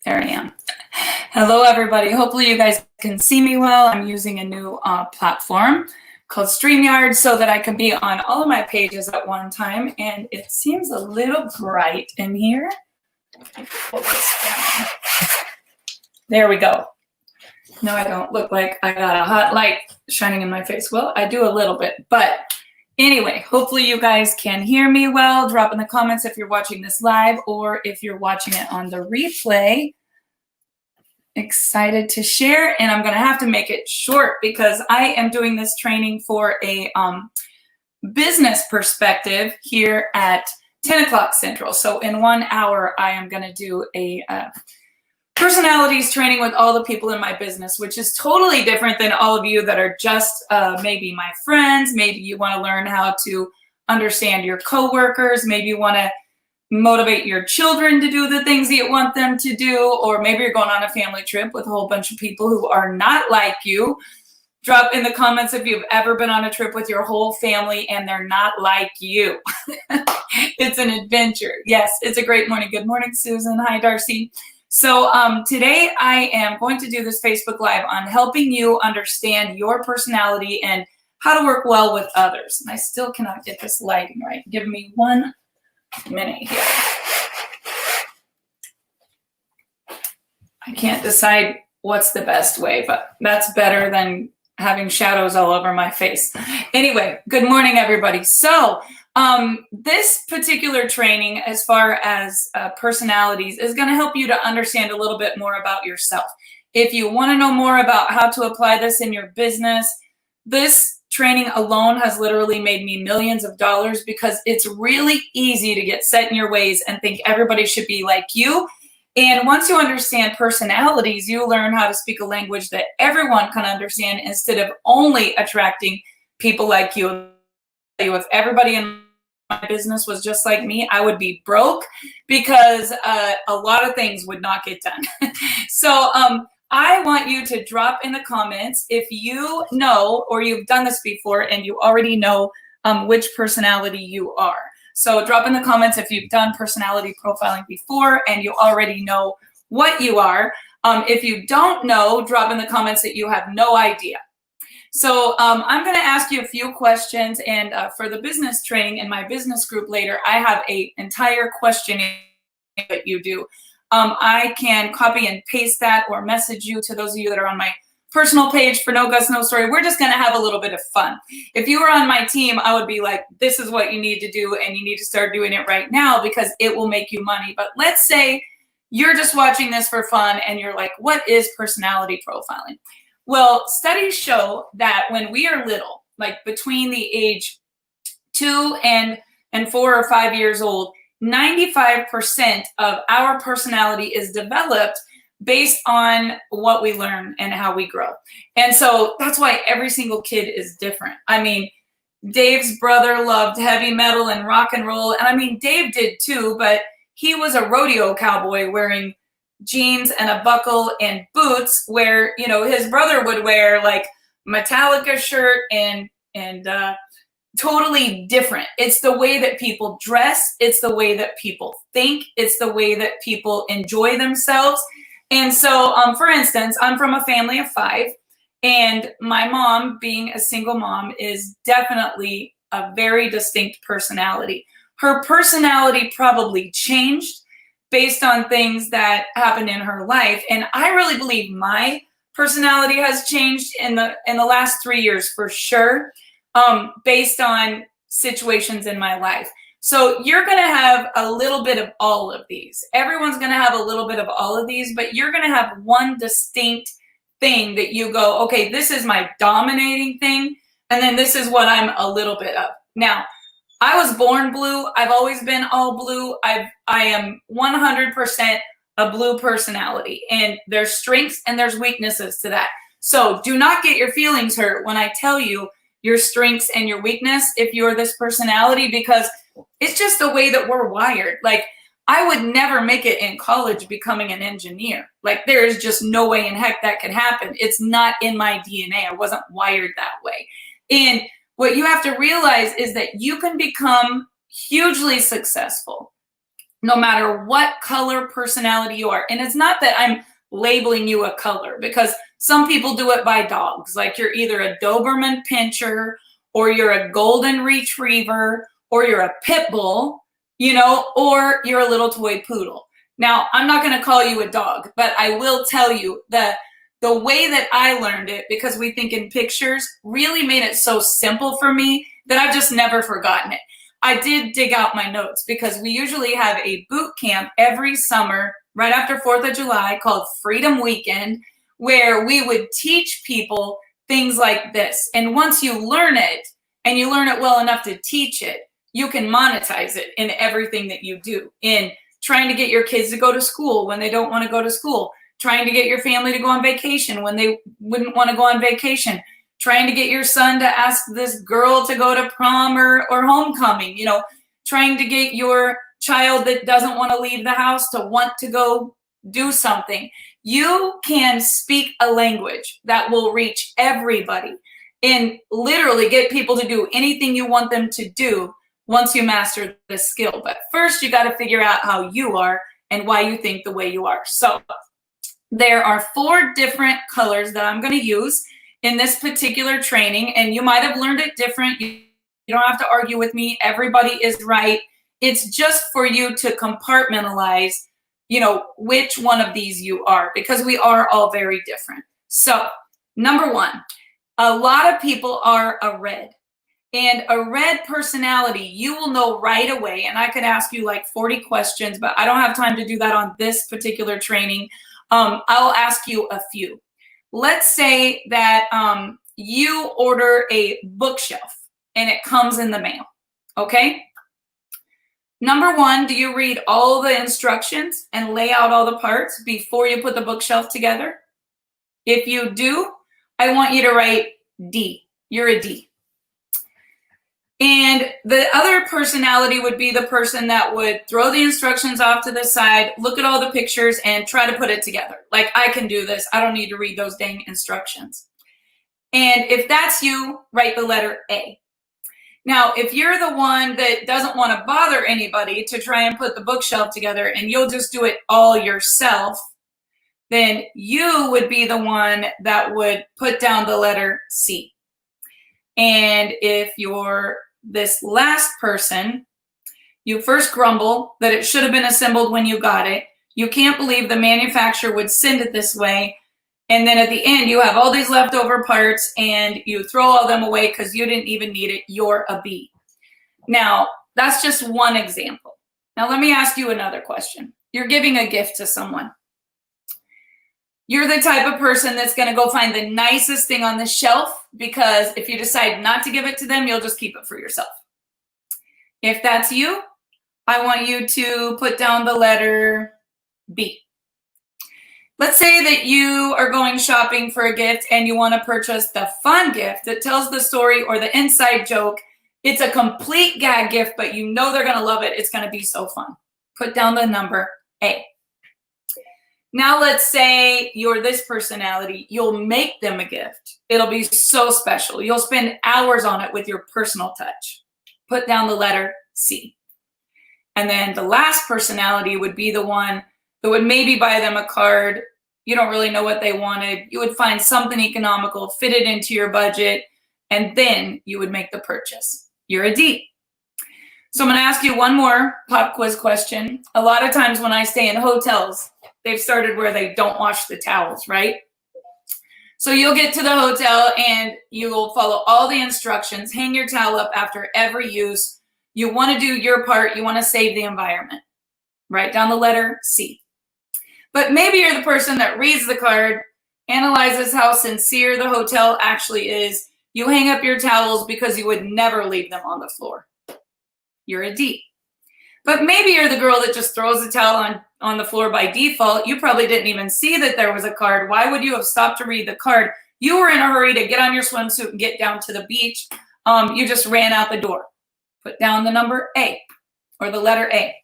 There I am. Hello, everybody. Hopefully you guys can see me well. I'm using a new platform called StreamYard so that I can be on all of my pages at one time. And it seems a little bright in here. Pull this down. There we go. No, I don't look like I got a hot light shining in my face. Well, I do a little bit, but anyway, hopefully you guys can hear me well. Drop in the comments if you're watching this live or if you're watching it on the replay. Excited to share, and I'm going to have to make it short because I am doing this training for a business perspective here at 10 o'clock Central. So in 1 hour, I am going to do a personalities training with all the people in my business, which is totally different than all of you that are just maybe my friends. Maybe you want to learn how to understand your coworkers. Maybe you want to motivate your children to do the things that you want them to do, or maybe you're going on a family trip with a whole bunch of people who are not like you. Drop in the comments if you've ever been on a trip with your whole family and they're not like you. It's an adventure. Yes, it's a great morning. Good morning, Susan. Hi, Darcy. So today I am going to do this Facebook Live on helping you understand your personality and how to work well with others. And I still cannot get this lighting right. Give me 1 minute here. I can't decide what's the best way, but that's better than having shadows all over my face. Anyway, good morning, everybody. So this particular training, as far as personalities, is going to help you to understand a little bit more about yourself. If you want to know more about how to apply this in your business, this training alone has literally made me millions of dollars because it's really easy to get set in your ways and think everybody should be like you. And once you understand personalities, you learn how to speak a language that everyone can understand instead of only attracting people like you. If everybody in my business was just like me, I would be broke because a lot of things would not get done. So I want you to drop in the comments if you know or you've done this before and you already know which personality you are. So drop in the comments if you've done personality profiling before and you already know what you are. If you don't know, drop in the comments that you have no idea. So I'm going to ask you a few questions, and for the business training in my business group later, I have an entire questionnaire that you do. I can copy and paste that or message you to those of you that are on my personal page for No Guts, No Story. We're just going to have a little bit of fun. If you were on my team, I would be like, this is what you need to do, and you need to start doing it right now because it will make you money. But let's say you're just watching this for fun and you're like, what is personality profiling? Well, studies show that when we are little, like between the age 2 and 4 or 5 years old, 95% of our personality is developed based on what we learn and how we grow. And so that's why every single kid is different. I mean, Dave's brother loved heavy metal and rock and roll. And I mean, Dave did too, but he was a rodeo cowboy wearing jeans and a buckle and boots, where, you know, his brother would wear like Metallica shirt and totally different. It's the way that people dress. It's the way that people think. It's the way that people enjoy themselves. And so, for instance, I'm from a family of 5, and my mom, being a single mom, is definitely a very distinct personality. Her personality probably changed based on things that happened in her life. And I really believe my personality has changed in the last 3 years for sure. Based on situations in my life. So you're going to have a little bit of all of these. Everyone's going to have a little bit of all of these, but you're going to have one distinct thing that you go, okay, this is my dominating thing, and then this is what I'm a little bit of. Now, I was born blue. I've always been all blue. I am 100% a blue personality, and there's strengths and there's weaknesses to that. So do not get your feelings hurt when I tell you your strengths and your weakness if you're this personality, because it's just the way that we're wired. Like, I would never make it in college becoming an engineer. Like, there is just no way in heck that could happen. It's not in my DNA. I wasn't wired that way. And what you have to realize is that you can become hugely successful no matter what color personality you are. And it's not that I'm labeling you a color, because some people do it by dogs. Like you're either a Doberman Pinscher, or you're a Golden Retriever, or you're a Pit Bull, you know, or you're a little toy poodle. Now, I'm not going to call you a dog, but I will tell you that the way that I learned it, because we think in pictures, really made it so simple for me that I've just never forgotten it. I did dig out my notes, because we usually have a boot camp every summer right after 4th of July called Freedom Weekend, where we would teach people things like this. And once you learn it, and you learn it well enough to teach it, you can monetize it in everything that you do. In trying to get your kids to go to school when they don't want to go to school, trying to get your family to go on vacation when they wouldn't want to go on vacation, trying to get your son to ask this girl to go to prom or homecoming, you know, trying to get your child that doesn't want to leave the house to want to go do something. You can speak a language that will reach everybody and literally get people to do anything you want them to do once you master the skill. But first, you got to figure out how you are and why you think the way you are. So there are 4 different colors that I'm going to use in this particular training, and you might have learned it different. You don't have to argue with me. Everybody is right. It's just for you to compartmentalize, you know, which one of these you are, because we are all very different. So number 1, a lot of people are a red. And a red personality, you will know right away, and I could ask you like 40 questions, but I don't have time to do that on this particular training. I'll ask you a few. Let's say that you order a bookshelf and it comes in the mail, okay? Number 1, do you read all the instructions and lay out all the parts before you put the bookshelf together? If you do, I want you to write D. You're a D. And the other personality would be the person that would throw the instructions off to the side, look at all the pictures, and try to put it together. Like, I can do this. I don't need to read those dang instructions. And if that's you, write the letter A. Now, if you're the one that doesn't want to bother anybody to try and put the bookshelf together and you'll just do it all yourself, then you would be the one that would put down the letter C. And if you're this last person, you first grumble that it should have been assembled when you got it. You can't believe the manufacturer would send it this way. And then at the end, you have all these leftover parts and you throw all them away because you didn't even need it. You're a B. Now, that's just one example. Now, let me ask you another question. You're giving a gift to someone. You're the type of person that's going to go find the nicest thing on the shelf, because if you decide not to give it to them, you'll just keep it for yourself. If that's you, I want you to put down the letter B. Let's say that you are going shopping for a gift and you want to purchase the fun gift that tells the story or the inside joke. It's a complete gag gift, but you know they're going to love it. It's going to be so fun. Put down the number A. Now let's say you're this personality. You'll make them a gift. It'll be so special. You'll spend hours on it with your personal touch. Put down the letter C. And then the last personality would be the one that would maybe buy them a card. You don't really know what they wanted. You would find something economical, fit it into your budget, and then you would make the purchase. You're a D. So I'm going to ask you one more pop quiz question. A lot of times when I stay in hotels, they've started where they don't wash the towels, right? So you'll get to the hotel and you will follow all the instructions, hang your towel up after every use. You want to do your part. You want to save the environment. Write down the letter C. But maybe you're the person that reads the card, analyzes how sincere the hotel actually is. You hang up your towels because you would never leave them on the floor. You're a D. But maybe you're the girl that just throws the towel on the floor by default. You probably didn't even see that there was a card. Why would you have stopped to read the card? You were in a hurry to get on your swimsuit and get down to the beach. You just ran out the door. Put down the number A, or the letter A.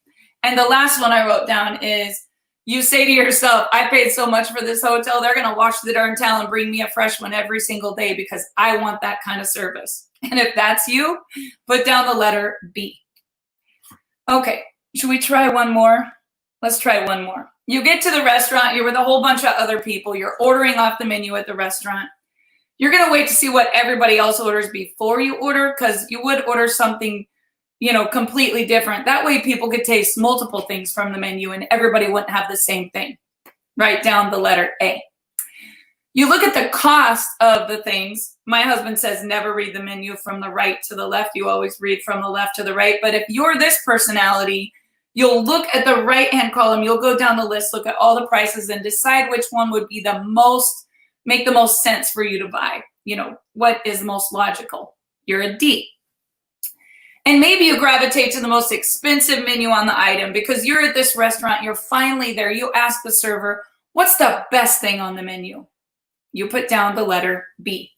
And the last one I wrote down is, you say to yourself, I paid so much for this hotel, they're going to wash the darn towel and bring me a fresh one every single day because I want that kind of service. And if that's you, put down the letter B. Okay, Should we try one more? Let's try one more. You get to the restaurant, you're with a whole bunch of other people, you're ordering off the menu at the restaurant. You're gonna wait to see what everybody else orders before you order, because you would order something, completely different. That way people could taste multiple things from the menu and everybody wouldn't have the same thing. Write down the letter A. You look at the cost of the things. My husband says never read the menu from the right to the left. You always read from the left to the right. But if you're this personality, you'll look at the right-hand column, you'll go down the list, look at all the prices and decide which one would be make the most sense for you to buy. What is most logical? You're a D. And maybe you gravitate to the most expensive menu on the item because you're at this restaurant, you're finally there. You ask the server, what's the best thing on the menu? You put down the letter B.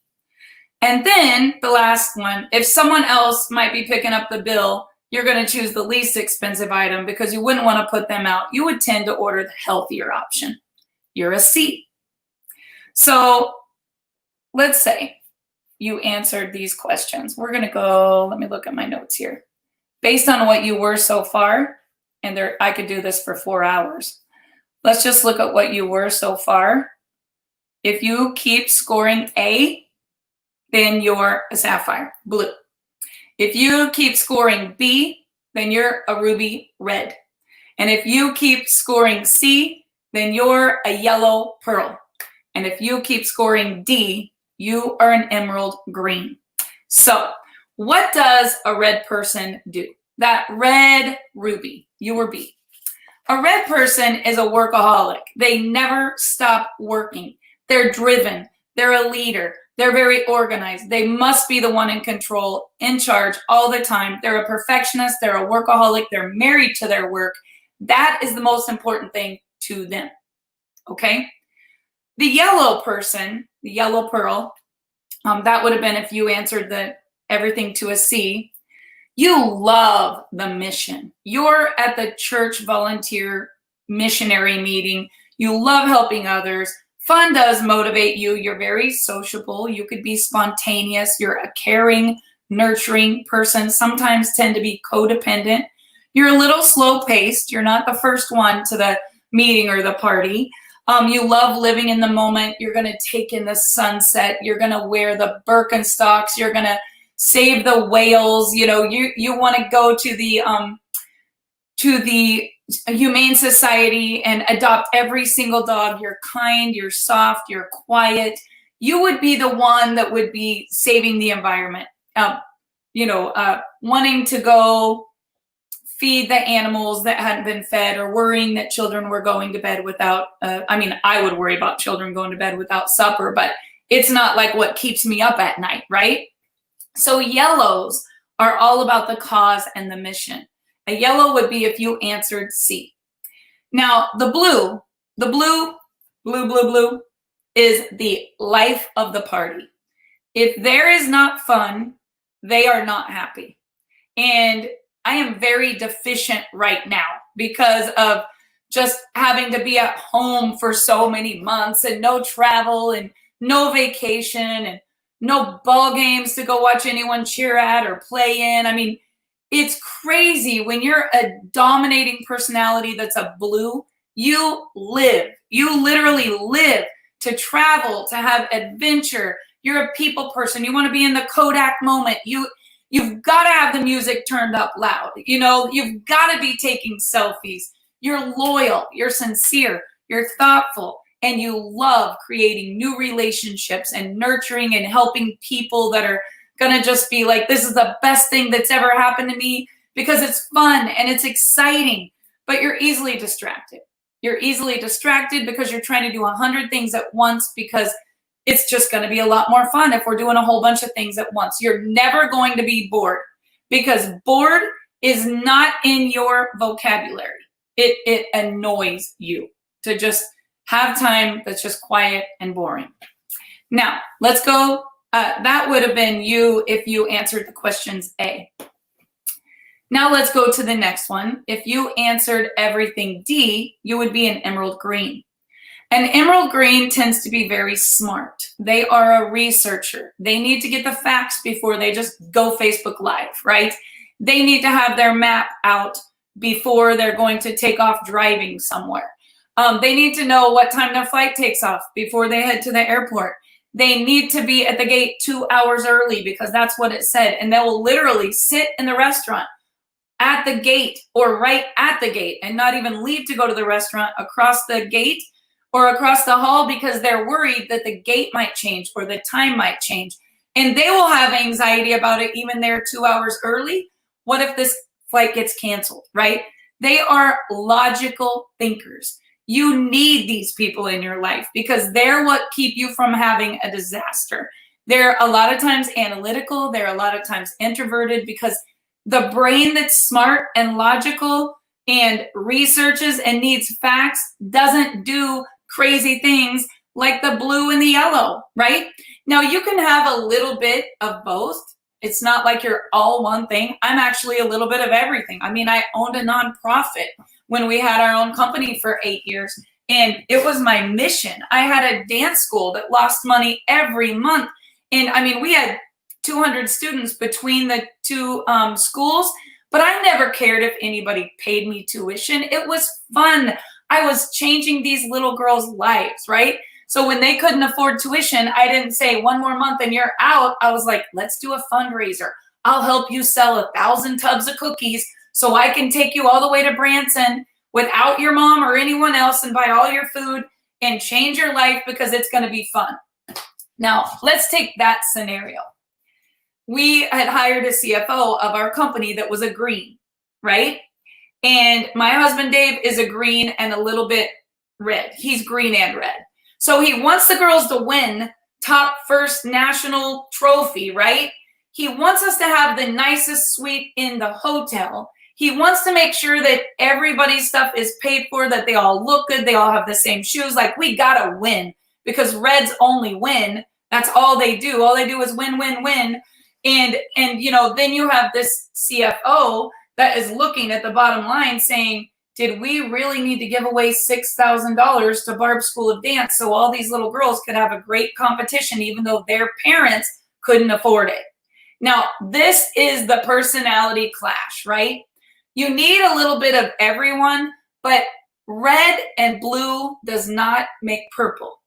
And then the last one, if someone else might be picking up the bill, you're going to choose the least expensive item because you wouldn't want to put them out. You would tend to order the healthier option. You're a C. So let's say you answered these questions. We're going to go, let me look at my notes here. Based on what you were so far, and I could do this for 4 hours. Let's just look at what you were so far. If you keep scoring A, then you're a sapphire, blue. If you keep scoring B, then you're a ruby, red. And if you keep scoring C, then you're a yellow, pearl. And if you keep scoring D, you are an emerald green. So what does a red person do? That red ruby, you were B. A red person is a workaholic. They never stop working. They're driven. They're a leader. They're very organized. They must be the one in control, in charge all the time. They're a perfectionist. They're a workaholic. They're married to their work. That is the most important thing to them. Okay? The yellow person, the yellow pearl, that would have been if you answered everything to a C. You love the mission. You're at the church volunteer missionary meeting. You love helping others. Fun does motivate you. You're very sociable. You could be spontaneous. You're a caring, nurturing person. Sometimes tend to be codependent. You're a little slow-paced. You're not the first one to the meeting or the party. You love living in the moment. You're going to take in the sunset. You're going to wear the Birkenstocks. You're going to save the whales. You want to go to the Humane Society and adopt every single dog. You're kind, you're soft, you're quiet. You would be the one that would be saving the environment. Wanting to go feed the animals that hadn't been fed, or worrying that children were going to bed without, I would worry about children going to bed without supper, but it's not like what keeps me up at night, right? So yellows are all about the cause and the mission. A yellow would be if you answered C. Now, the blue is the life of the party. If there is not fun, they are not happy. And I am very deficient right now because of just having to be at home for so many months and no travel and no vacation and no ball games to go watch anyone cheer at or play in. It's crazy when you're a dominating personality that's a blue. You literally live to travel, to have adventure. You're a people person. You want to be in the Kodak moment. You've got to have the music turned up loud. You've got to be taking selfies. You're loyal. You're sincere. You're thoughtful. And you love creating new relationships and nurturing and helping people that are going to just be like, this is the best thing that's ever happened to me, because it's fun and it's exciting, but you're easily distracted. You're easily distracted because you're trying to do 100 things at once, because it's just going to be a lot more fun if we're doing a whole bunch of things at once. You're never going to be bored, because bored is not in your vocabulary. It annoys you to just have time that's just quiet and boring. Now, let's go. That would have been you if you answered the questions A. Now let's go to the next one. If you answered everything D, you would be an emerald green. An emerald green tends to be very smart. They are a researcher. They need to get the facts before they just go Facebook Live, right? They need to have their map out before they're going to take off driving somewhere. They need to know what time their flight takes off before they head to the airport. They need to be at the gate 2 hours early because that's what it said. And they will literally sit in the restaurant at the gate or right at the gate and not even leave to go to the restaurant across the gate or across the hall because they're worried that the gate might change or the time might change. And they will have anxiety about it even they're 2 hours early. What if this flight gets canceled, right? They are logical thinkers. You need these people in your life because they're what keep you from having a disaster. They're a lot of times analytical. They're a lot of times introverted because the brain that's smart and logical and researches and needs facts doesn't do crazy things like the blue and the yellow, right? Now you can have a little bit of both. It's not like you're all one thing. I'm actually a little bit of everything. I mean, I owned a nonprofit when we had our own company for 8 years, and it was my mission. I had a dance school that lost money every month. And I mean, we had 200 students between the two schools, but I never cared if anybody paid me tuition. It was fun. I was changing these little girls' lives, right? So when they couldn't afford tuition, I didn't say 1 more month and you're out. I was like, let's do a fundraiser. I'll help you sell 1,000 tubs of cookies so I can take you all the way to Branson without your mom or anyone else and buy all your food and change your life because it's going to be fun. Now, let's take that scenario. We had hired a CFO of our company that was a green, right? And my husband, Dave, is a green and a little bit red. He's green and red. So he wants the girls to win top first national trophy, right? He wants us to have the nicest suite in the hotel. He wants to make sure that everybody's stuff is paid for, that they all look good, they all have the same shoes. Like, we gotta win because Reds only win. That's all they do. All they do is win, win, win. And you know, then you have this CFO that is looking at the bottom line saying, did we really need to give away $6,000 to Barb School of Dance so all these little girls could have a great competition even though their parents couldn't afford it? Now, this is the personality clash, right? You need a little bit of everyone, but red and blue does not make purple,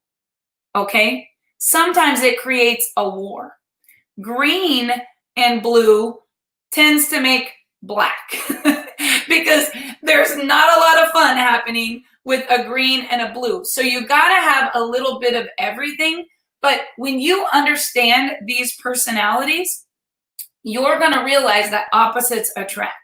okay? Sometimes it creates a war. Green and blue tends to make black because there's not a lot of fun happening with a green and a blue. So you gotta have a little bit of everything, but when you understand these personalities, you're gonna realize that opposites attract.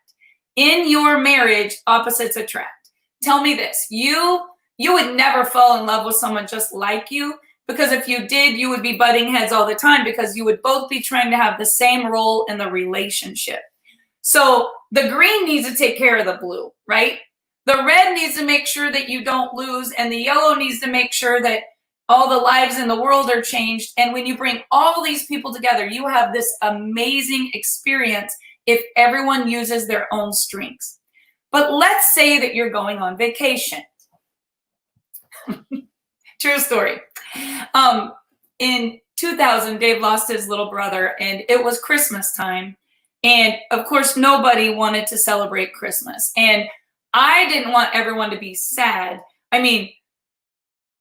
In your marriage, opposites attract. Tell me this, you would never fall in love with someone just like you, because if you did, you would be butting heads all the time because you would both be trying to have the same role in the relationship. So the green needs to take care of the blue, right? The red needs to make sure that you don't lose, and the yellow needs to make sure that all the lives in the world are changed. And when you bring all these people together, you have this amazing experience if everyone uses their own strengths. But let's say that you're going on vacation. True story. In 2000, Dave lost his little brother, and it was Christmas time. And of course, nobody wanted to celebrate Christmas. And I didn't want everyone to be sad. I mean,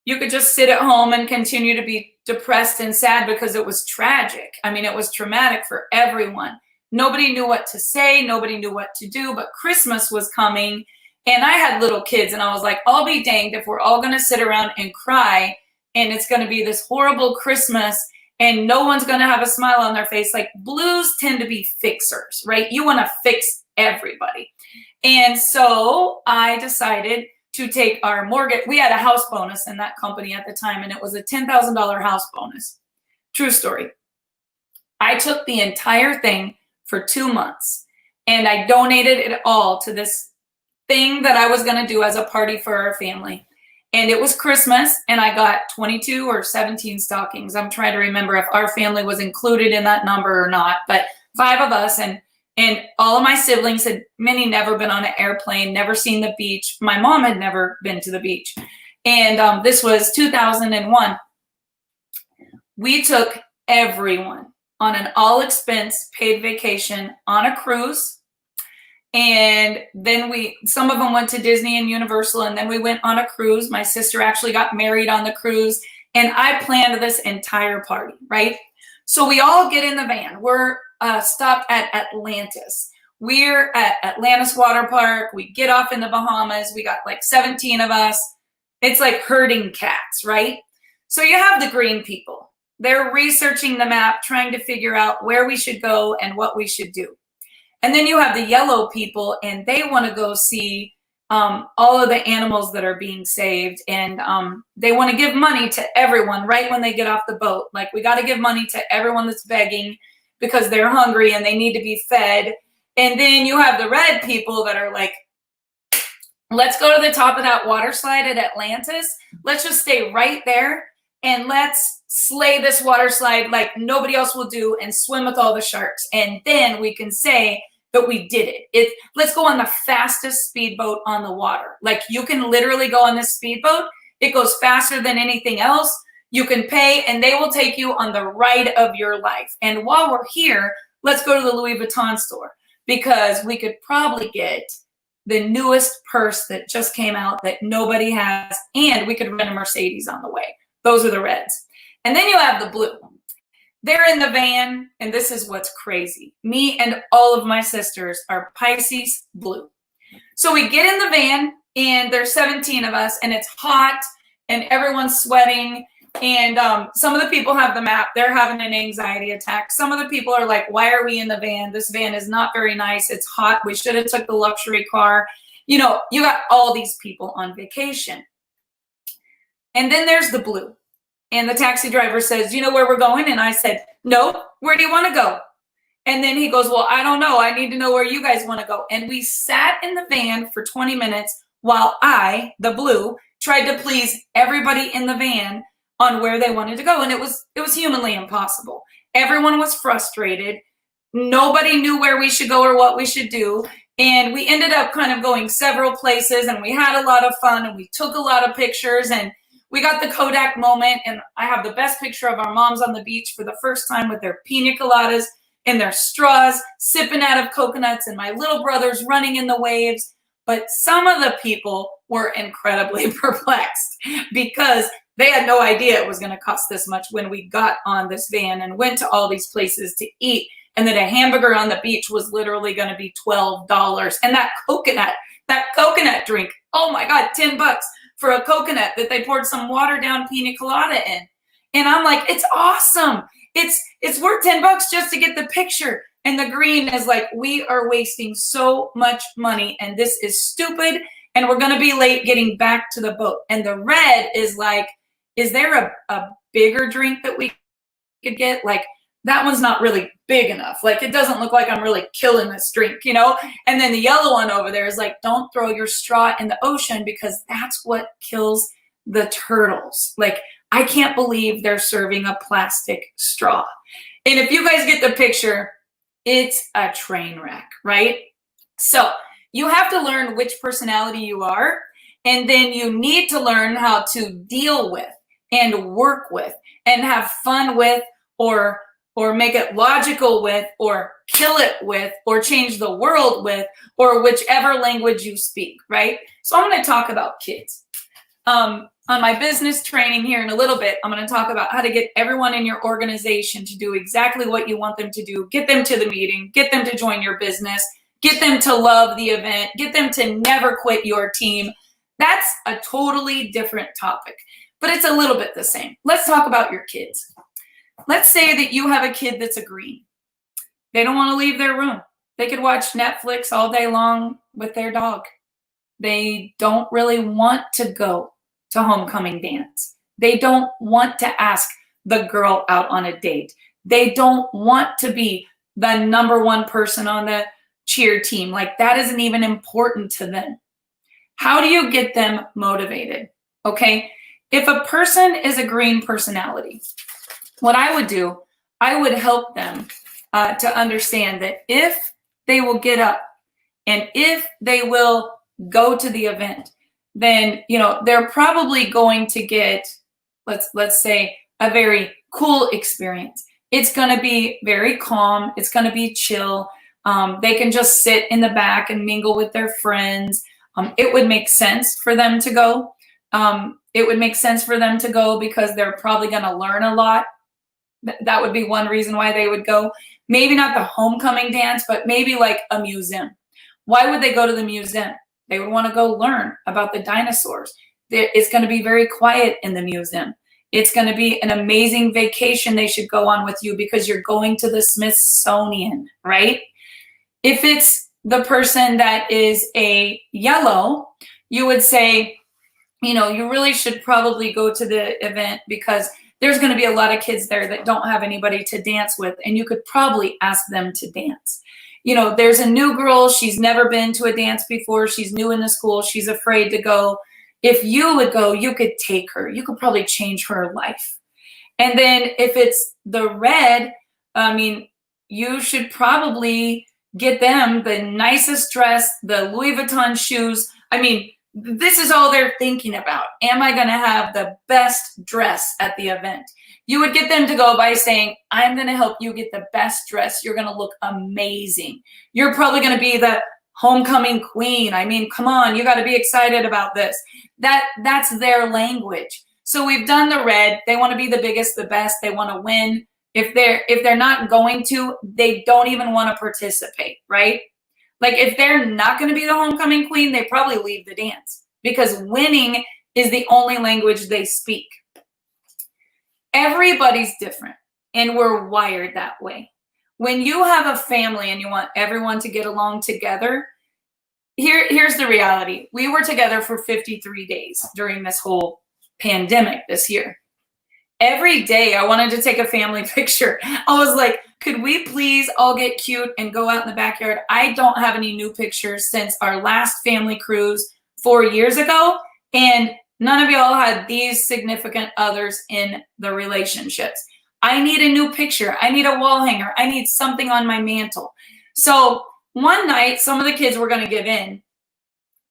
you could just sit at home and continue to be depressed and sad because it was tragic. I mean, it was traumatic for everyone. Nobody knew what to say. Nobody knew what to do, but Christmas was coming. And I had little kids, and I was like, I'll be danged if we're all going to sit around and cry, and it's going to be this horrible Christmas, and no one's going to have a smile on their face. Like, blues tend to be fixers, right? You want to fix everybody. And so I decided to take our mortgage. We had a house bonus in that company at the time, and it was a $10,000 house bonus. True story. I took the entire thing for 2 months, and I donated it all to this thing that I was going to do as a party for our family. And it was Christmas, and I got 22 or 17 stockings. I'm trying to remember if our family was included in that number or not, but 5 of us, and all of my siblings had many never been on an airplane, never seen the beach. My mom had never been to the beach. And this was 2001. We took everyone on an all expense paid vacation on a cruise. And then some of them went to Disney and Universal, and then we went on a cruise. My sister actually got married on the cruise, and I planned this entire party, right? So we all get in the van. We're stopped at Atlantis. We're at Atlantis Water Park. We get off in the Bahamas. We got like 17 of us. It's like herding cats, right? So you have the green people. They're researching the map, trying to figure out where we should go and what we should do. And then you have the yellow people, and they want to go see all of the animals that are being saved. And they want to give money to everyone right when they get off the boat. Like, we got to give money to everyone that's begging because they're hungry and they need to be fed. And then you have the red people that are like, let's go to the top of that water slide at Atlantis. Let's just stay right there and let's slay this water slide like nobody else will do and swim with all the sharks. And then we can say that we did it. Let's go on the fastest speedboat on the water. Like, you can literally go on this speedboat. It goes faster than anything else. You can pay and they will take you on the ride of your life. And while we're here, let's go to the Louis Vuitton store because we could probably get the newest purse that just came out that nobody has, and we could rent a Mercedes on the way. Those are the reds. And then you have the blue. They're in the van, and this is what's crazy. Me and all of my sisters are Pisces blue. So we get in the van, and there's 17 of us, and it's hot, and everyone's sweating, and some of the people have the map. They're having an anxiety attack. Some of the people are like, why are we in the van? This van is not very nice. It's hot. We should have took the luxury car. You know, you got all these people on vacation. And then there's the blue. And the taxi driver says, you know where we're going? And I said, no, where do you want to go? And then he goes, well, I don't know. I need to know where you guys want to go. And we sat in the van for 20 minutes while I, the blue, tried to please everybody in the van on where they wanted to go. And it was humanly impossible. Everyone was frustrated. Nobody knew where we should go or what we should do. And we ended up kind of going several places, and we had a lot of fun, and we took a lot of pictures, and we got the Kodak moment. And I have the best picture of our moms on the beach for the first time with their pina coladas and their straws, sipping out of coconuts, and my little brothers running in the waves. But some of the people were incredibly perplexed because they had no idea it was going to cost this much when we got on this van and went to all these places to eat, and that a hamburger on the beach was literally going to be $12. And that coconut drink, oh my God, $10 for a coconut that they poured some watered down pina colada in. And I'm like, it's awesome. It's worth $10 just to get the picture. And the green is like, we are wasting so much money, and this is stupid, and we're going to be late getting back to the boat. And the red is like, is there a bigger drink that we could get? Like, that one's not really big enough. Like, it doesn't look like I'm really killing this drink, you know? And then the yellow one over there is like, don't throw your straw in the ocean because that's what kills the turtles. Like, I can't believe they're serving a plastic straw. And if you guys get the picture, it's a train wreck, right? So you have to learn which personality you are, and then you need to learn how to deal with and work with and have fun with, or make it logical with, or kill it with, or change the world with, or whichever language you speak, right? So I'm going to talk about kids. On my business training here in a little bit, I'm going to talk about how to get everyone in your organization to do exactly what you want them to do. Get them to the meeting, get them to join your business, get them to love the event, get them to never quit your team. That's a totally different topic, but it's a little bit the same. Let's talk about your kids. Let's say that you have a kid that's a green. They don't want to leave their room. They could watch Netflix all day long with their dog. They don't really want to go to homecoming dance. They don't want to ask the girl out on a date. They don't want to be the #1 person on the cheer team. Like, that isn't even important to them. How do you get them motivated? Okay, if a person is a green personality, what I would do, I would help them to understand that if they will get up and if they will go to the event, then, you know, they're probably going to get, let's say, a very cool experience. It's going to be very calm. It's going to be chill. They can just sit in the back and mingle with their friends. It would make sense for them to go. It would make sense for them to go because they're probably going to learn a lot. That would be one reason why they would go. Maybe not the homecoming dance, but maybe like a museum. Why would they go to the museum? They would want to go learn about the dinosaurs. It's going to be very quiet in the museum. It's going to be an amazing vacation they should go on with you because you're going to the Smithsonian, right? If it's the person that is a yellow, you would say, you know, you really should probably go to the event because there's going to be a lot of kids there that don't have anybody to dance with, and you could probably ask them to dance. You know, there's a new girl, she's never been to a dance before, she's new in the school, she's afraid to go. If you would go, you could take her. You could probably change her life. And then if it's the red, I mean, you should probably get them the nicest dress, the Louis Vuitton shoes. I mean, this is all they're thinking about. Am I going to have the best dress at the event? You would get them to go by saying, I'm going to help you get the best dress. You're going to look amazing. You're probably going to be the homecoming queen. I mean, come on, you got to be excited about this. That's their language. So we've done the red. They want to be the biggest, the best. They want to win. If they're not going to, they don't even want to participate, right? Like if they're not going to be the homecoming queen, they probably leave the dance because winning is the only language they speak. Everybody's different and we're wired that way. When you have a family and you want everyone to get along together, here's the reality. We were together for 53 days during this whole pandemic this year. Every day I wanted to take a family picture. I was like, could we please all get cute and go out in the backyard? I don't have any new pictures since our last family cruise 4 years ago. And none of y'all had these significant others in the relationships. I need a new picture. I need a wall hanger. I need something on my mantle. So one night, some of the kids were going to give in.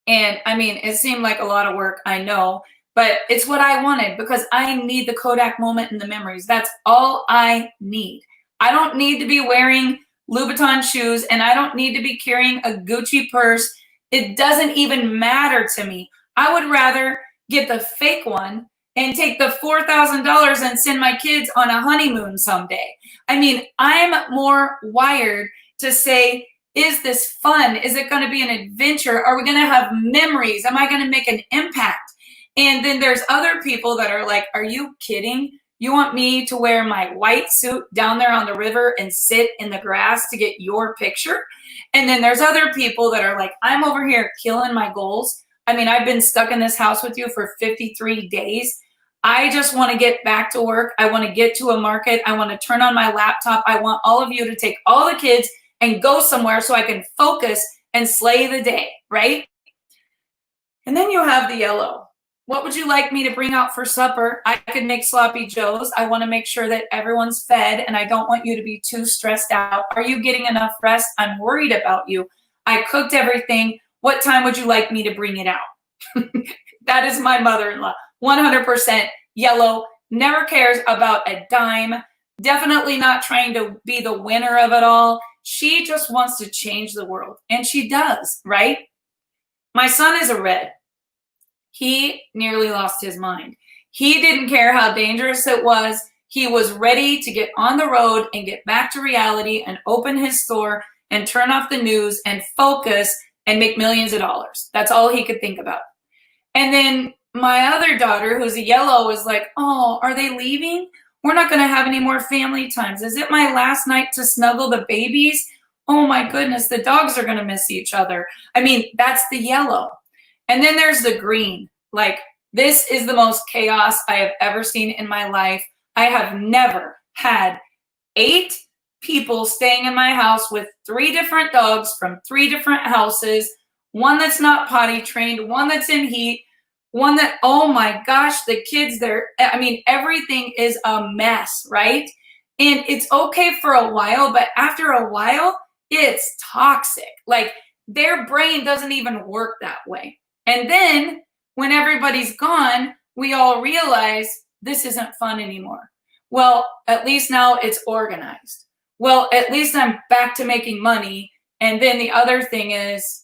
And I mean, it seemed like a lot of work, I know. But it's what I wanted because I need the Kodak moment and the memories. That's all I need. I don't need to be wearing Louboutin shoes and I don't need to be carrying a Gucci purse. It doesn't even matter to me. I would rather get the fake one and take the $4,000 and send my kids on a honeymoon someday. I mean, I'm more wired to say, is this fun? Is it going to be an adventure? Are we going to have memories? Am I going to make an impact? And then there's other people that are like, are you kidding? You want me to wear my white suit down there on the river and sit in the grass to get your picture? And then there's other people that are like, I'm over here killing my goals. I mean, I've been stuck in this house with you for 53 days. I just want to get back to work. I want to get to a market. I want to turn on my laptop. I want all of you to take all the kids and go somewhere so I can focus and slay the day, right? And then you have the yellow. What would you like me to bring out for supper? I could make sloppy joes. I want to make sure that everyone's fed and I don't want you to be too stressed out. Are you getting enough rest? I'm worried about you. I cooked everything. What time would you like me to bring it out? That is my mother-in-law. 100% yellow, never cares about a dime. Definitely not trying to be the winner of it all. She just wants to change the world. And she does, right? My son is a red. He nearly lost his mind. He didn't care how dangerous it was. He was ready to get on the road and get back to reality and open his store and turn off the news and focus and make millions of dollars. That's all he could think about. And then my other daughter, who's a yellow, was like, oh, are they leaving? We're not going to have any more family times. Is it my last night to snuggle the babies? Oh my goodness, the dogs are going to miss each other. I mean, that's the yellow. And then there's the green. Like, this is the most chaos I have ever seen in my life. I have never had 8 people staying in my house with 3 different dogs from 3 different houses, one that's not potty trained, one that's in heat, one that, oh my gosh, the kids there, I mean, everything is a mess, right? And it's okay for a while, but after a while, it's toxic. Like, their brain doesn't even work that way. And then when everybody's gone, we all realize this isn't fun anymore. Well, at least now it's organized. Well, at least I'm back to making money And then the other thing is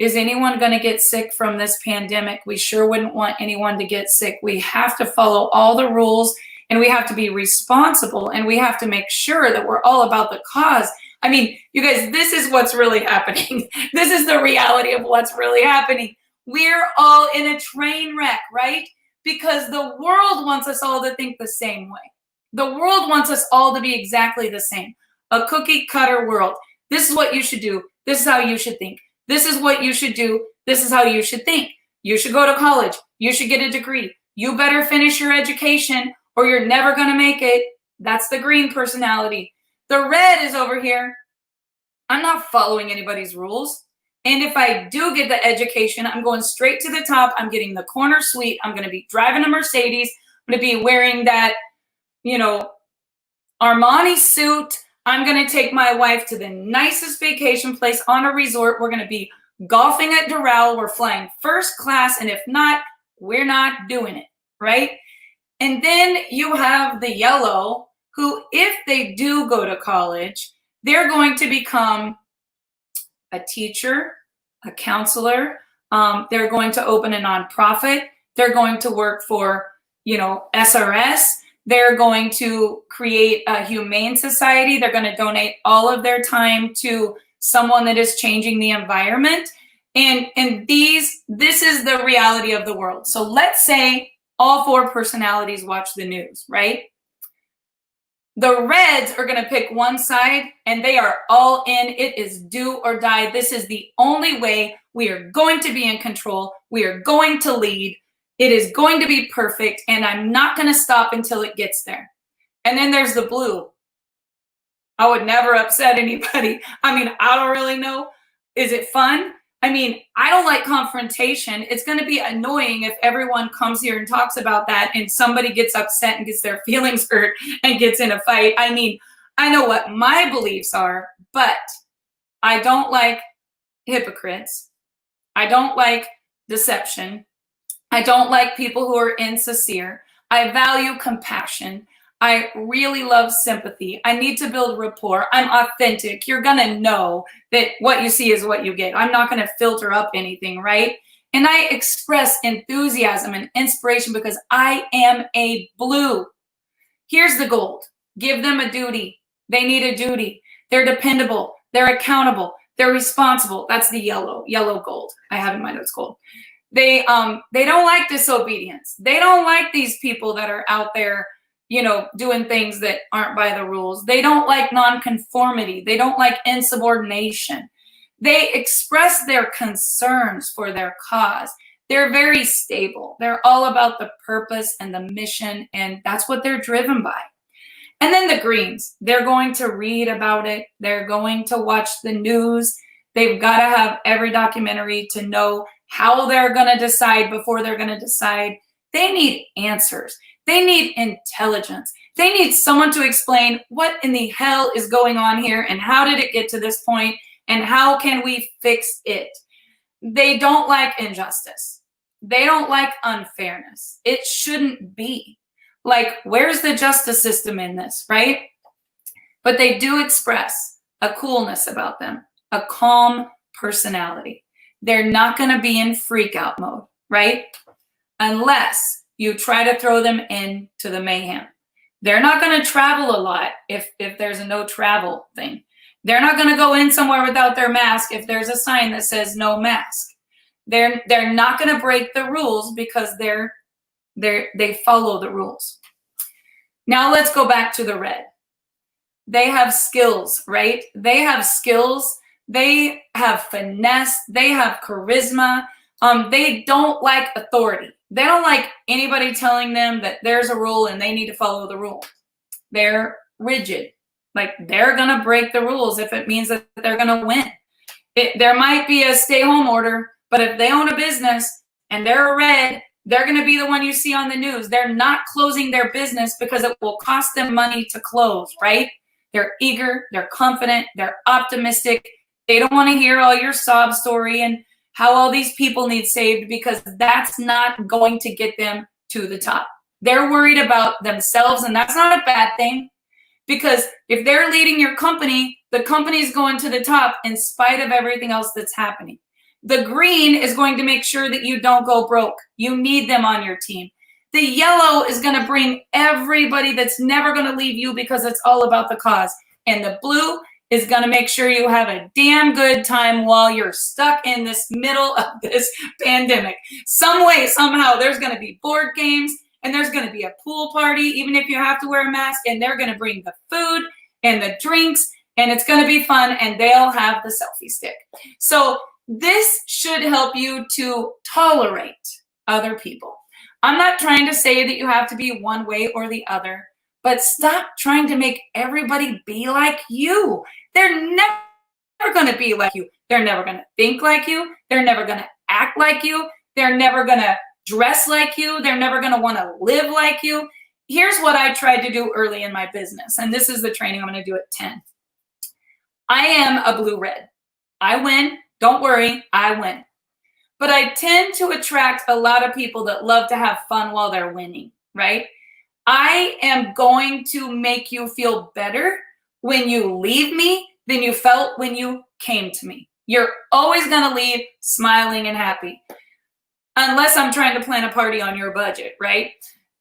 anyone going to get sick from this pandemic? We sure wouldn't want anyone to get sick. We have to follow all the rules, and we have to be responsible, and we have to make sure that we're all about the cause. I mean, you guys, this is what's really happening. This is the reality of what's really happening. We're all in a train wreck, right? Because the world wants us all to think the same way. The world wants us all to be exactly the same. A cookie cutter world. This is what you should do. This is how you should think. This is what you should do. This is how you should think. You should go to college. You should get a degree. You better finish your education or you're never going to make it. That's the green personality. The red is over here. I'm not following anybody's rules. And if I do get the education, I'm going straight to the top. I'm getting the corner suite. I'm going to be driving a Mercedes. I'm going to be wearing that, Armani suit. I'm going to take my wife to the nicest vacation place on a resort. We're going to be golfing at Doral. We're flying first class. And if not, we're not doing it, right? And then you have the yellow, who, if they do go to college, they're going to become a teacher, a counselor. They're going to open a nonprofit. They're going to work for, SRS. They're going to create a humane society. They're going to donate all of their time to someone that is changing the environment. And this is the reality of the world. So let's say all four personalities watch the news, right? The reds are going to pick one side and they are all in. It is do or die. This is the only way. We are going to be in control. We are going to lead. It is going to be perfect, and I'm not going to stop until it gets there. And then there's the blue. I would never upset anybody. I mean, I don't really know. Is it fun? I mean, I don't like confrontation. It's going to be annoying if everyone comes here and talks about that and somebody gets upset and gets their feelings hurt and gets in a fight. I mean, I know what my beliefs are, but I don't like hypocrites. I don't like deception. I don't like people who are insincere. I value compassion. I really love sympathy. I need to build rapport. I'm authentic. You're going to know that what you see is what you get. I'm not going to filter up anything, right? And I express enthusiasm and inspiration because I am a blue. Here's the gold. Give them a duty. They need a duty. They're dependable. They're accountable. They're responsible. That's the yellow gold. I have in my notes gold. They don't like disobedience. They don't like these people that are out there, doing things that aren't by the rules. They don't like nonconformity. They don't like insubordination. They express their concerns for their cause. They're very stable. They're all about the purpose and the mission, and that's what they're driven by. And then the greens, they're going to read about it. They're going to watch the news. They've got to have every documentary to know how they're going to decide before they're going to decide. They need answers. They need intelligence. They need someone to explain what in the hell is going on here and how did it get to this point and how can we fix it. They don't like injustice. They don't like unfairness. It shouldn't be. Like, where's the justice system in this, right? But they do express a coolness about them, a calm personality. They're not going to be in freak out mode, right? Unless you try to throw them into the mayhem. They're not going to travel a lot if there's a no travel thing. They're not going to go in somewhere without their mask if there's a sign that says no mask. They're not going to break the rules because they follow the rules. Now let's go back to the red. They have skills, right? They have skills. They have finesse. They have charisma. They don't like authority. They don't like anybody telling them that there's a rule and they need to follow the rule. They're rigid. Like, they're going to break the rules if it means that they're going to win. There might be a stay-home order, but if they own a business and they're a red, they're going to be the one you see on the news. They're not closing their business because it will cost them money to close, right? They're eager. They're confident. They're optimistic. They don't want to hear all your sob story and how all these people need saved because that's not going to get them to the top. They're worried about themselves, and that's not a bad thing Because if they're leading your company, the company's going to the top in spite of everything else that's happening. The green is going to make sure that you don't go broke. You need them on your team. The yellow is going to bring everybody that's never going to leave you because it's all about the cause. And the blue is going to make sure you have a damn good time while you're stuck in this middle of this pandemic. Some way, somehow, there's going to be board games and there's going to be a pool party, even if you have to wear a mask, and they're going to bring the food and the drinks, and it's going to be fun, and they'll have the selfie stick. So this should help you to tolerate other people. I'm not trying to say that you have to be one way or the other, but stop trying to make everybody be like you. They're never going to be like you. They're never going to think like you. They're never going to act like you. They're never going to dress like you. They're never going to want to live like you. Here's what I tried to do early in my business, and this is the training I'm going to do at 10. I am a blue-red. I win. Don't worry, I win. But I tend to attract a lot of people that love to have fun while they're winning, right? I am going to make you feel better when you leave me than you felt when you came to me. You're always going to leave smiling and happy. Unless I'm trying to plan a party on your budget, right?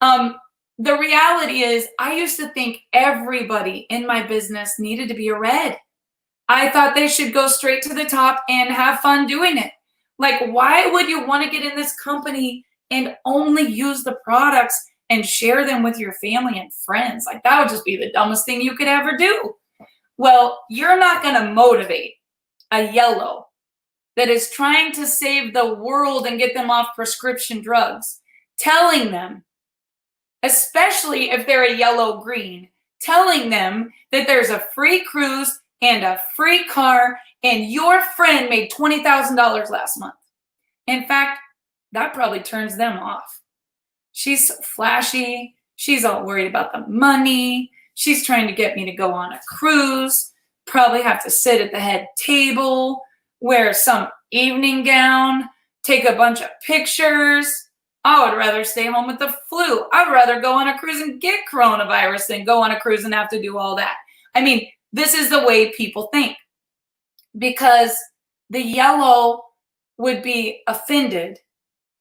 The reality is I used to think everybody in my business needed to be a red. I thought they should go straight to the top and have fun doing it. Like, why would you want to get in this company and only use the products and share them with your family and friends? Like, that would just be the dumbest thing you could ever do. Well, you're not going to motivate a yellow that is trying to save the world and get them off prescription drugs, telling them, especially if they're a yellow-green, telling them that there's a free cruise and a free car and your friend made $20,000 last month. In fact, that probably turns them off. She's so flashy. She's all worried about the money. She's trying to get me to go on a cruise, probably have to sit at the head table, wear some evening gown, take a bunch of pictures. I would rather stay home with the flu. I'd rather go on a cruise and get coronavirus than go on a cruise and have to do all that. I mean, this is the way people think, because the yellow would be offended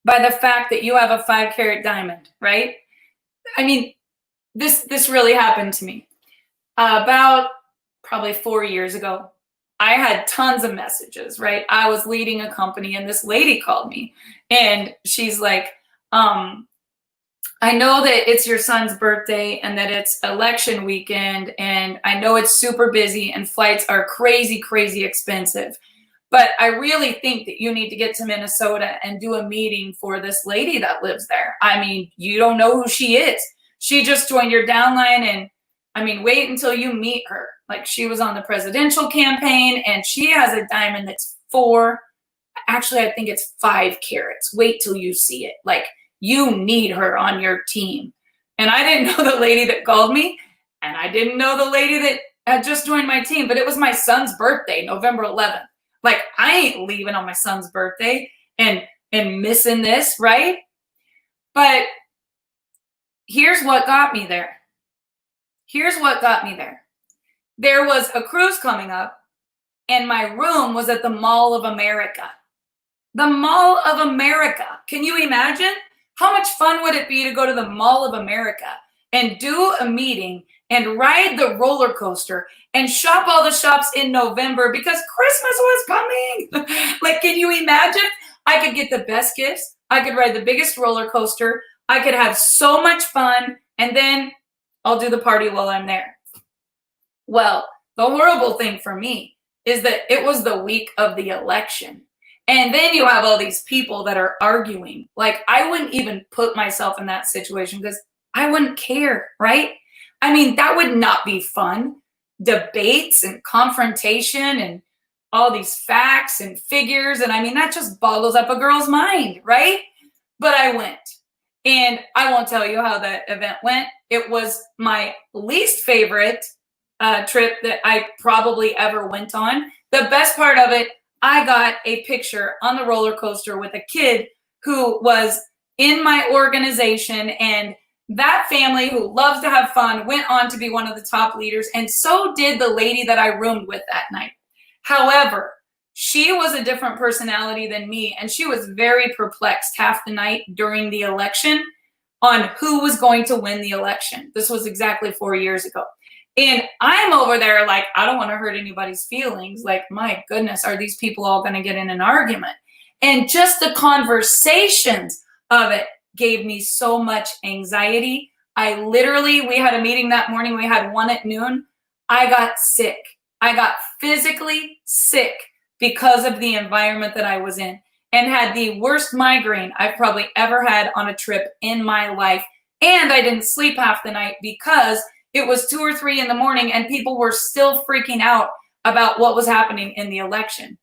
by the fact that you have a 5-carat diamond, right? I mean, this really happened to me about probably 4 years ago. I had tons of messages, right? I was leading a company and this lady called me and she's like, I know that it's your son's birthday and that it's election weekend, and I know it's super busy and flights are crazy, crazy expensive. But I really think that you need to get to Minnesota and do a meeting for this lady that lives there. I mean, you don't know who she is. She just joined your downline, and I mean, wait until you meet her. Like, she was on the presidential campaign and she has a diamond that's 4, actually, I think it's 5 carats. Wait till you see it. Like, you need her on your team. And I didn't know the lady that called me, and I didn't know the lady that had just joined my team, but it was my son's birthday, November 11th. Like, I ain't leaving on my son's birthday and missing this, right? But here's what got me there. Here's what got me there. There was a cruise coming up, and my room was at the Mall of America. The Mall of America. Can you imagine? How much fun would it be to go to the Mall of America and do a meeting and ride the roller coaster and shop all the shops in November because Christmas was coming? Like, can you imagine? I could get the best gifts. I could ride the biggest roller coaster. I could have so much fun, and then I'll do the party while I'm there. Well, the horrible thing for me is that it was the week of the election. And then you have all these people that are arguing. Like, I wouldn't even put myself in that situation because I wouldn't care, right? I mean, that would not be fun. Debates and confrontation and all these facts and figures. And I mean, that just boggles up a girl's mind, right? But I went. And I won't tell you how that event went. It was my least favorite trip that I probably ever went on. The best part of it, I got a picture on the roller coaster with a kid who was in my organization, and That family who loves to have fun went on to be one of the top leaders, and so did the lady that I roomed with that night. However, she was a different personality than me, and she was very perplexed half the night during the election on who was going to win the election. This was exactly 4 years ago. And I'm over there like, I don't want to hurt anybody's feelings. Like, my goodness, are these people all going to get in an argument? And just the conversations of it gave me so much anxiety. We had a meeting that morning. We had one at noon. I got sick. I got physically sick because of the environment that I was in, and had the worst migraine I've probably ever had on a trip in my life. And I didn't sleep half the night because it was 2 or 3 in the morning and people were still freaking out about what was happening in the election.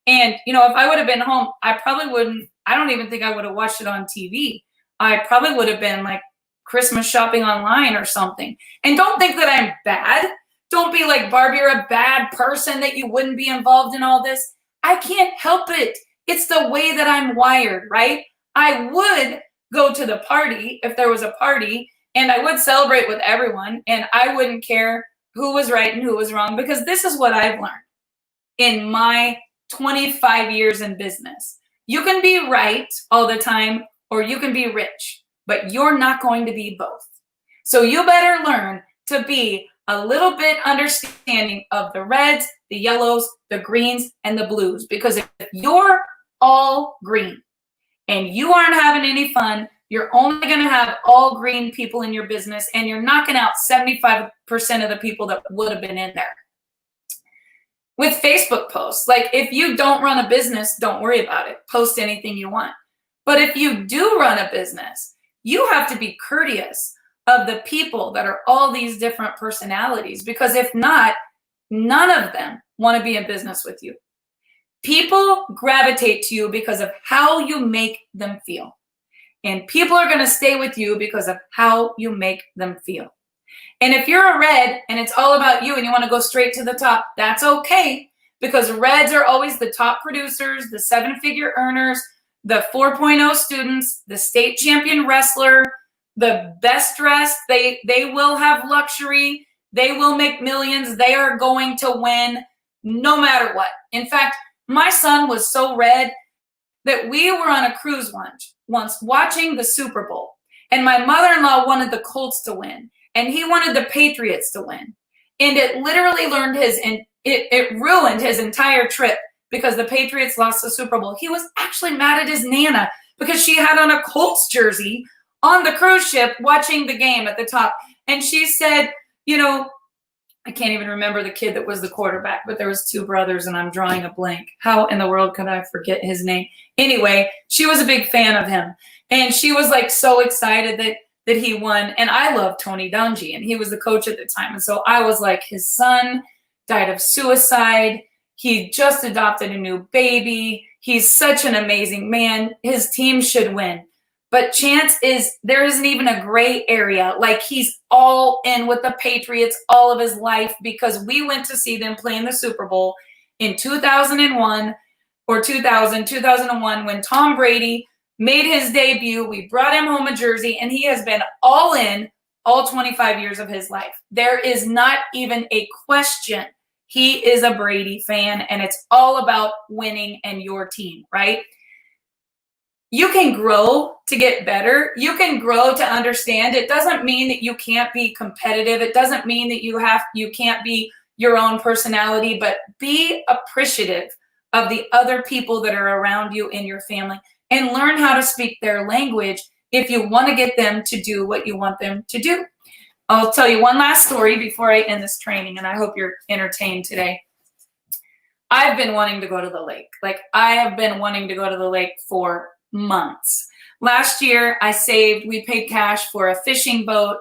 And, if I would have been home, I don't even think I would have watched it on TV. I probably would have been like Christmas shopping online or something. And don't think that I'm bad. Don't be like, Barb, you're a bad person that you wouldn't be involved in all this. I can't help it. It's the way that I'm wired, right? I would go to the party if there was a party, and I would celebrate with everyone, and I wouldn't care who was right and who was wrong, because this is what I've learned in my 25 years in business. You can be right all the time, or you can be rich, but you're not going to be both. So you better learn to be a little bit understanding of the reds, the yellows, the greens, and the blues. Because if you're all green and you aren't having any fun, you're only going to have all green people in your business, and you're knocking out 75% of the people that would have been in there. With Facebook posts, like, if you don't run a business, don't worry about it. Post anything you want. But if you do run a business, you have to be courteous of the people that are all these different personalities, because if not, none of them want to be in business with you. People gravitate to you because of how you make them feel. And people are going to stay with you because of how you make them feel. And if you're a red and it's all about you and you want to go straight to the top, that's okay, because reds are always the top producers, the 7-figure earners, the 4.0 students, the state champion wrestler, the best dressed. They will have luxury. They will make millions. They are going to win no matter what. In fact, my son was so red that we were on a cruise once watching the Super Bowl, and my mother-in-law wanted the Colts to win, and he wanted the Patriots to win. And it literally it ruined his entire trip because the Patriots lost the Super Bowl. He was actually mad at his Nana because she had on a Colts jersey on the cruise ship watching the game at the top. And she said, I can't even remember the kid that was the quarterback, but there was 2 brothers and I'm drawing a blank. How in the world could I forget his name? Anyway, she was a big fan of him. And she was like so excited that he won. And I love Tony Dungy, and he was the coach at the time. And so I was like, his son died of suicide. He just adopted a new baby. He's such an amazing man. His team should win. But chance is there isn't even a gray area. Like, he's all in with the Patriots all of his life, because we went to see them play in the Super Bowl in 2001 or 2001 when Tom Brady made his debut. We brought him home a jersey, and he has been all in all 25 years of his life. There is not even a question. He is a Brady fan, and it's all about winning and your team, right? You can grow to get better. You can grow to understand. It doesn't mean that you can't be competitive. It doesn't mean that you can't be your own personality, but be appreciative of the other people that are around you in your family, and learn how to speak their language if you want to get them to do what you want them to do. I'll tell you one last story before I end this training, and I hope you're entertained today. I've been wanting to go to the lake. Like, I have been wanting to go to the lake for months. Last year, we paid cash for a fishing boat.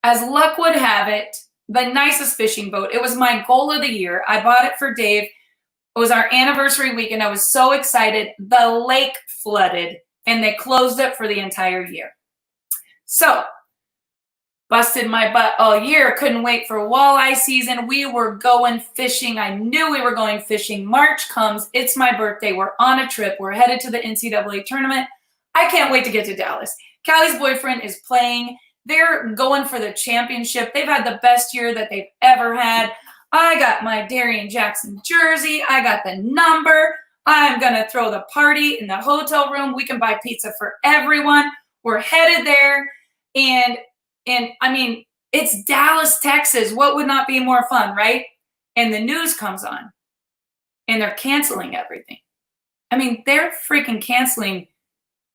As luck would have it, the nicest fishing boat. It was my goal of the year. I bought it for Dave. It was our anniversary weekend. I was so excited. The lake flooded, and they closed it for the entire year. So, busted my butt all year. Couldn't wait for walleye season. We were going fishing. I knew we were going fishing. March comes. It's my birthday. We're on a trip. We're headed to the NCAA tournament. I can't wait to get to Dallas. Callie's boyfriend is playing They're going for the championship. They've had the best year that they've ever had. I got my Darian Jackson jersey. I got the number. I'm going to throw the party in the hotel room. We can buy pizza for everyone. We're headed there. And I mean, it's Dallas, Texas. What would not be more fun, right? And the news comes on and they're canceling everything. I mean, they're freaking canceling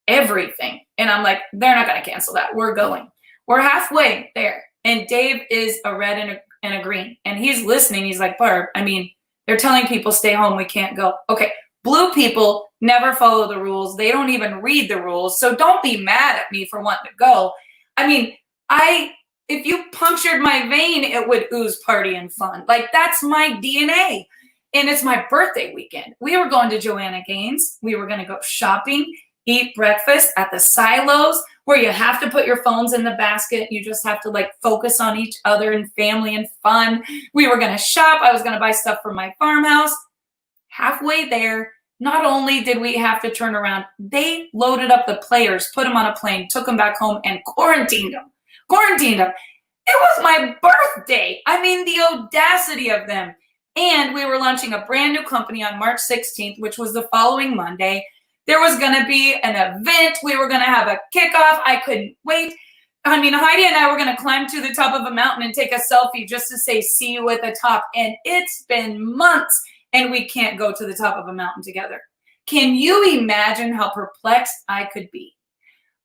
everything. And I'm like, they're not going to cancel that. We're going. We're halfway there. And Dave is a red and a green. And he's listening. He's like, Barb, I mean, they're telling people stay home. We can't go. Okay. Blue people never follow the rules. They don't even read the rules. So don't be mad at me for wanting to go. I mean, if you punctured my vein, it would ooze party and fun. Like, that's my DNA. And it's my birthday weekend. We were going to Joanna Gaines. We were going to go shopping, eat breakfast at the silos where you have to put your phones in the basket. You just have to like focus on each other and family and fun. We were going to shop. I was going to buy stuff for my farmhouse. Halfway there, not only did we have to turn around, they loaded up the players, put them on a plane, took them back home and quarantined them. It was my birthday. I mean, the audacity of them. And we were launching a brand new company on March 16th, which was the following Monday. There was going to be an event. We were going to have a kickoff. I couldn't wait. I mean, Heidi and I were going to climb to the top of a mountain and take a selfie just to say, see you at the top. And it's been months and we can't go to the top of a mountain together. Can you imagine how perplexed I could be?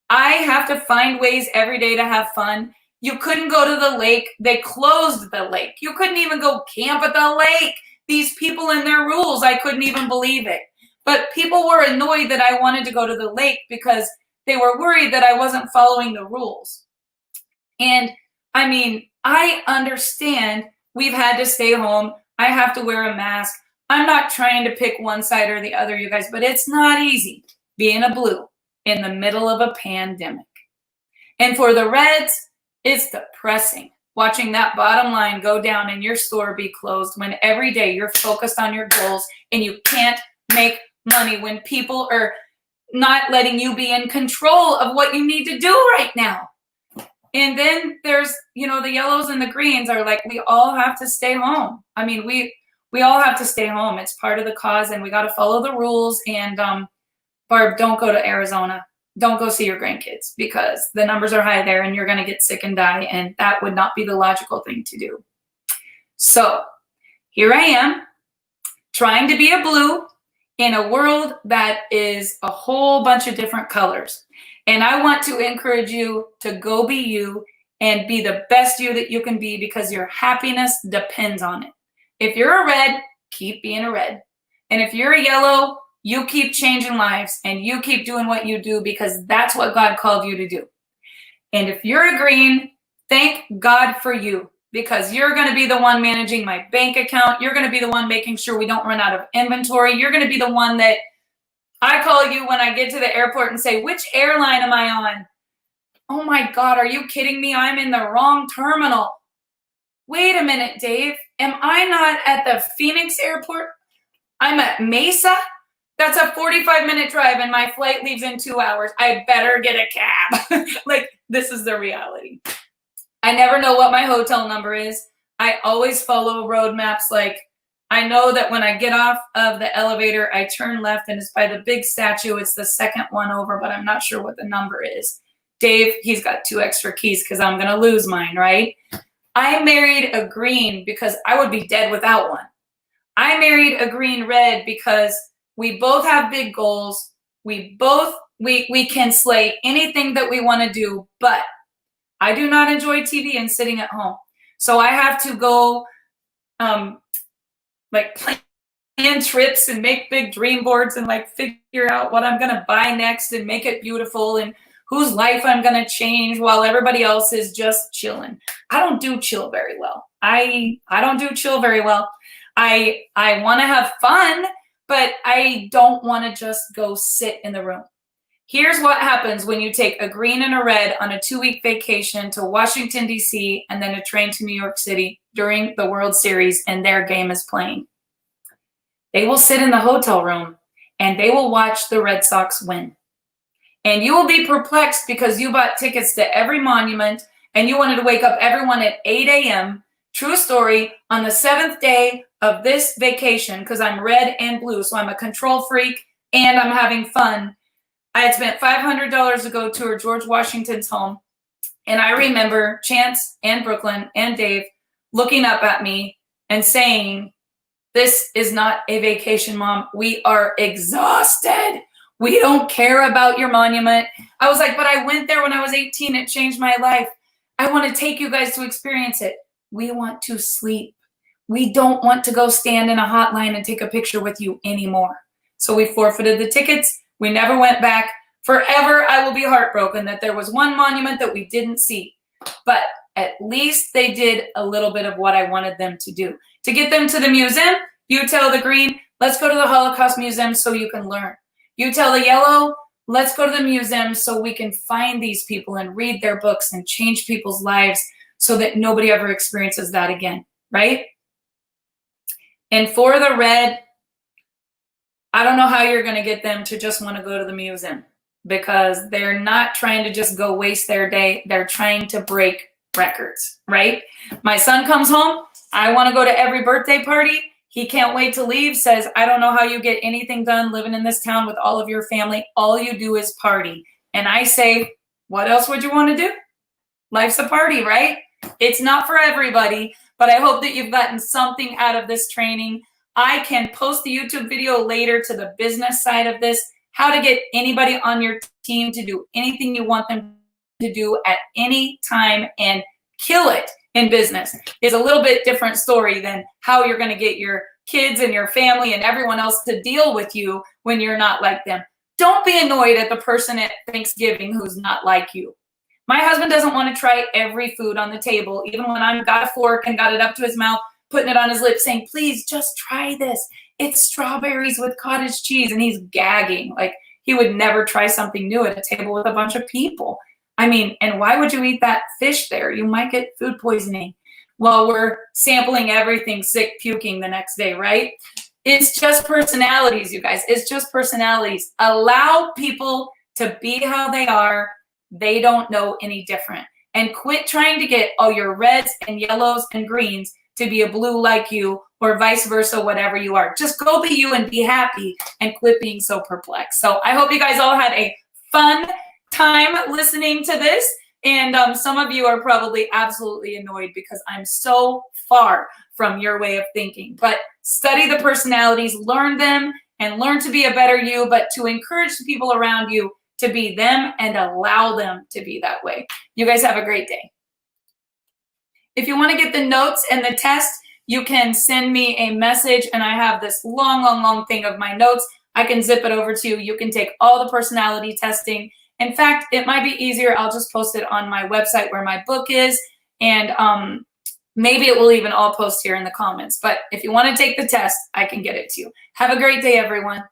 I have to find ways every day to have fun. You couldn't go to the lake. They closed the lake. You couldn't even go camp at the lake. These people and their rules, I couldn't even believe it. But people were annoyed that I wanted to go to the lake because they were worried that I wasn't following the rules. And I mean, I understand we've had to stay home. I have to wear a mask. I'm not trying to pick one side or the other, you guys, but it's not easy being a blue in the middle of a pandemic. And for the Reds, it's depressing watching that bottom line go down and your store be closed when every day you're focused on your goals and you can't make money, when people are not letting you be in control of what you need to do right now. And then there's, you know, the yellows and the greens are like, we all have to stay home. I mean, we all have to stay home. It's part of the cause and we got to follow the rules. And Barb, don't go to Arizona. Don't go see your grandkids because the numbers are high there and you're going to get sick and die. And that would not be the logical thing to do. So here I am trying to be a blue in a world that is a whole bunch of different colors. And I want to encourage you to go be you and be the best you that you can be because your happiness depends on it. If you're a red, keep being a red. And if you're a yellow, you keep changing lives and you keep doing what you do because that's what God called you to do. And if you're a green, thank God for you because you're going to be the one managing my bank account. You're going to be the one making sure we don't run out of inventory. You're going to be the one that I call you when I get to the airport and say, which airline am I on? Oh my God, are you kidding me? I'm in the wrong terminal. Wait a minute, Dave. Am I not at the Phoenix airport? I'm at Mesa? That's a 45-minute drive and my flight leaves in 2 hours. I better get a cab. Like, this is the reality. I never know what my hotel number is. I always follow road maps. Like, I know that when I get off of the elevator, I turn left and it's by the big statue. It's the second one over, but I'm not sure what the number is. Dave, he's got 2 extra keys because I'm going to lose mine, right? I married a green because I would be dead without one. I married a green red because we both have big goals. We can slay anything that we want to do, but I do not enjoy TV and sitting at home. So I have to go like plan trips and make big dream boards and like figure out what I'm going to buy next and make it beautiful and whose life I'm going to change while everybody else is just chilling. I don't do chill very well. I don't do chill very well. I want to have fun, but I don't want to just go sit in the room. Here's what happens when you take a green and a red on a 2-week vacation to Washington, D.C., and then a train to New York City during the World Series and their game is playing. They will sit in the hotel room and they will watch the Red Sox win. And you will be perplexed because you bought tickets to every monument and you wanted to wake up everyone at 8 a.m. True story, on the 7th day of this vacation, because I'm red and blue, so I'm a control freak and I'm having fun. I had spent $500 to go tour George Washington's home. And I remember Chance and Brooklyn and Dave looking up at me and saying, "This is not a vacation, Mom. We are exhausted. We don't care about your monument." I was like, "But I went there when I was 18. It changed my life. I want to take you guys to experience it." We want to sleep. We don't want to go stand in a hot line and take a picture with you anymore. So we forfeited the tickets. We never went back. Forever, I will be heartbroken that there was one monument that we didn't see. But at least they did a little bit of what I wanted them to do. To get them to the museum, you tell the green, "Let's go to the Holocaust Museum so you can learn." You tell the yellow, "Let's go to the museum so we can find these people and read their books and change people's lives so that nobody ever experiences that again," right? And for the red, I don't know how you're going to get them to just want to go to the museum, because they're not trying to just go waste their day. They're trying to break records, right? My son comes home. I want to go to every birthday party. He can't wait to leave, says, "I don't know how you get anything done living in this town with all of your family. All you do is party." And I say, what else would you want to do? Life's a party, right? It's not for everybody, but I hope that you've gotten something out of this training. I can post the YouTube video later to the business side of this, how to get anybody on your team to do anything you want them to do at any time and kill it in business. Is a little bit different story than how you're going to get your kids and your family and everyone else to deal with you when you're not like them. Don't be annoyed at the person at Thanksgiving who's not like you. My husband doesn't want to try every food on the table, even when I've got a fork and got it up to his mouth, putting it on his lips, saying, "Please just try this. It's strawberries with cottage cheese." And he's gagging. Like he would never try something new at a table with a bunch of people. I mean, and why would you eat that fish there? You might get food poisoning. Well, we're sampling everything, sick, puking the next day, right? It's just personalities, you guys. It's just personalities. Allow people to be how they are. They don't know any different. And quit trying to get all your reds and yellows and greens to be a blue like you, or vice versa, whatever you are. Just go be you and be happy, and quit being so perplexed. So I hope you guys all had a fun time listening to this. And some of you are probably absolutely annoyed because I'm so far from your way of thinking. But study the personalities, learn them, and learn to be a better you, but to encourage the people around you to be them and allow them to be that way. You guys have a great day. If you want to get the notes and the test, you can send me a message, and I have this long thing of my notes. I can zip it over to you. You can take all the personality testing. In fact, it might be easier. I'll just post it on my website where my book is, and maybe it will even all post here in the comments. But if you want to take the test, I can get it to you. Have a great day, everyone.